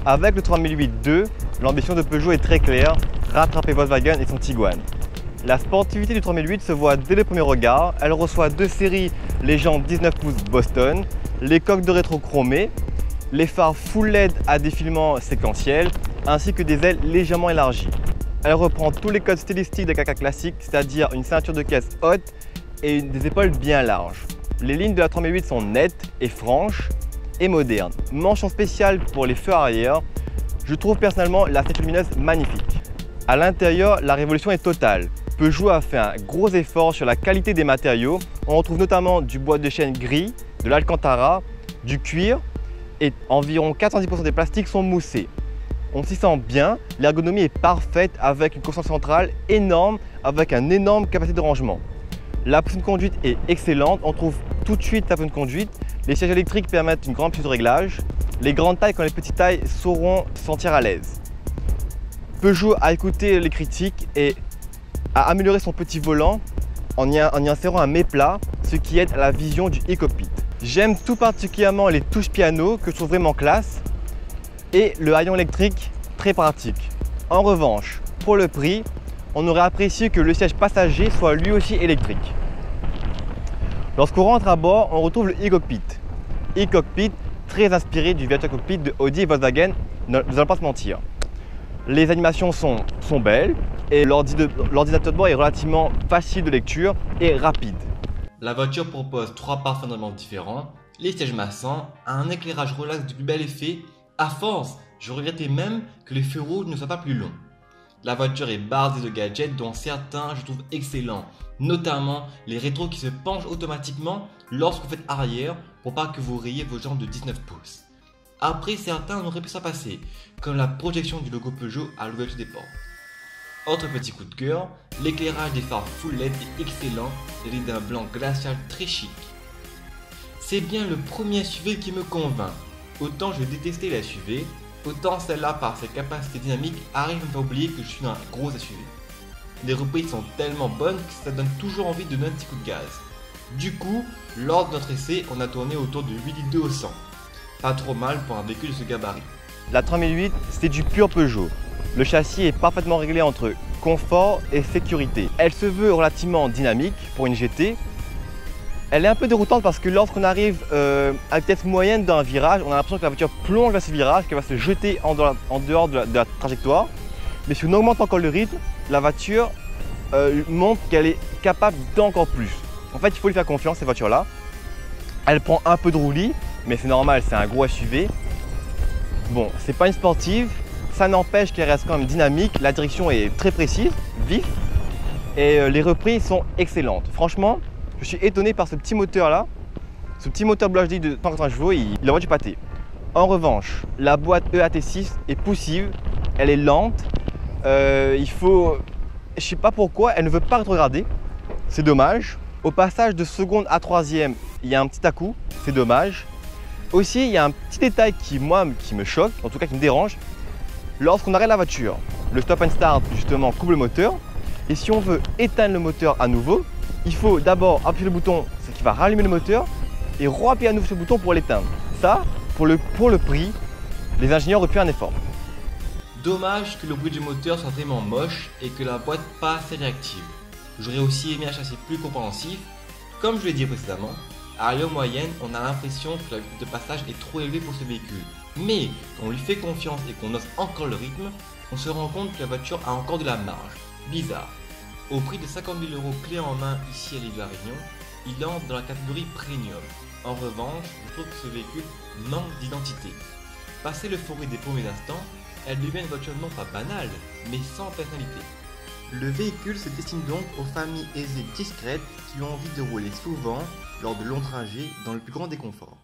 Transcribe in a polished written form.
Avec le 3008-2, l'ambition de Peugeot est très claire, rattraper Volkswagen et son Tiguan. La sportivité du 3008 se voit dès le premier regard. Elle reçoit deux séries les jantes 19 pouces Boston, les coques de rétro chromées, les phares full LED à défilement séquentiel, ainsi que des ailes légèrement élargies. Elle reprend tous les codes stylistiques des KK classiques, c'est-à-dire une ceinture de caisse haute et des épaules bien larges. Les lignes de la 3008 sont nettes et franches et modernes. Mention spéciale pour les feux arrière. Je trouve personnellement la tête lumineuse magnifique. À l'intérieur, la révolution est totale. Peugeot a fait un gros effort sur la qualité des matériaux. On retrouve notamment du bois de chêne gris, de l'alcantara, du cuir et environ 90% des plastiques sont moussés. On s'y sent bien, l'ergonomie est parfaite avec une console centrale énorme avec une énorme capacité de rangement. La position de conduite est excellente, on trouve tout de suite la position de conduite. Les sièges électriques permettent une grande puissance de réglage. Les grandes tailles comme les petites tailles sauront se sentir à l'aise. Peugeot a écouté les critiques et a amélioré son petit volant en y insérant un méplat, ce qui aide à la vision du e-cockpit. J'aime tout particulièrement les touches piano que je trouve vraiment classe et le haillon électrique très pratique. En revanche, pour le prix, on aurait apprécié que le siège passager soit lui aussi électrique. Lorsqu'on rentre à bord, on retrouve le e-cockpit. E-cockpit très inspiré du Virtual Cockpit de Audi et Volkswagen, nous n'allons pas se mentir. Les animations sont belles et l'ordinateur de bord est relativement facile de lecture et rapide. La voiture propose trois parts fondamentalement différents, les sièges massants, un éclairage relax du plus bel effet. À force, je regrettais même que les feux rouges ne soient pas plus longs. La voiture est bardée de gadgets dont certains je trouve excellents, notamment les rétros qui se penchent automatiquement lorsque vous faites arrière pour pas que vous rayiez vos jambes de 19 pouces. Après, certains n'auraient pu s'en passer, comme la projection du logo Peugeot à l'ouverture des portes. Autre petit coup de cœur, l'éclairage des phares full LED est excellent, il est d'un blanc glacial très chic. C'est bien le premier SUV qui me convainc. Autant je détestais la SUV, autant celle-là par ses capacités dynamiques arrive à me faire oublier que je suis dans un gros SUV. Les reprises sont tellement bonnes que ça donne toujours envie de donner un petit coup de gaz. Du coup, lors de notre essai, on a tourné autour de 8 litres au 100. Pas trop mal pour un véhicule de ce gabarit. La 3008, c'est du pur Peugeot. Le châssis est parfaitement réglé entre confort et sécurité. Elle se veut relativement dynamique pour une GT. Elle est un peu déroutante parce que lorsqu'on arrive à vitesse moyenne dans un virage, on a l'impression que la voiture plonge vers ce virage, qu'elle va se jeter en dehors de la trajectoire. Mais si on augmente encore le rythme, la voiture montre qu'elle est capable d'encore plus. En fait, il faut lui faire confiance, cette voiture-là. Elle prend un peu de roulis, mais c'est normal, c'est un gros SUV. Bon, c'est pas une sportive, ça n'empêche qu'elle reste quand même dynamique. La direction est très précise, vif, et les reprises sont excellentes. Franchement, je suis étonné par ce petit moteur-là. Ce petit moteur BlueHD de 180 chevaux, il envoie du pâté. En revanche, la boîte EAT6 est poussive, elle est lente. Je sais pas pourquoi, elle ne veut pas rétrograder. C'est dommage. Au passage de seconde à troisième, il y a un petit à-coup, c'est dommage. Aussi, il y a un petit détail qui me choque, en tout cas qui me dérange. Lorsqu'on arrête la voiture, le stop and start justement coupe le moteur. Et si on veut éteindre le moteur à nouveau, il faut d'abord appuyer le bouton, ce qui va rallumer le moteur, et appuyer à nouveau ce bouton pour l'éteindre. Ça, pour le prix, les ingénieurs auraient pu un effort. Dommage que le bruit du moteur soit vraiment moche et que la boîte pas assez réactive. J'aurais aussi aimé un châssis plus compréhensif. Comme je l'ai dit précédemment, à allure moyenne, on a l'impression que la vitesse de passage est trop élevée pour ce véhicule. Mais quand on lui fait confiance et qu'on ose encore le rythme, on se rend compte que la voiture a encore de la marge. Bizarre. Au prix de 50 000 € clé en main ici à l'île de la Réunion, il entre dans la catégorie premium. En revanche, je trouve que ce véhicule manque d'identité. Passé le forêt des premiers instants, elle devient une voiture non pas banale, mais sans personnalité. Le véhicule se destine donc aux familles aisées discrètes qui ont envie de rouler souvent lors de longs trajets dans le plus grand des conforts.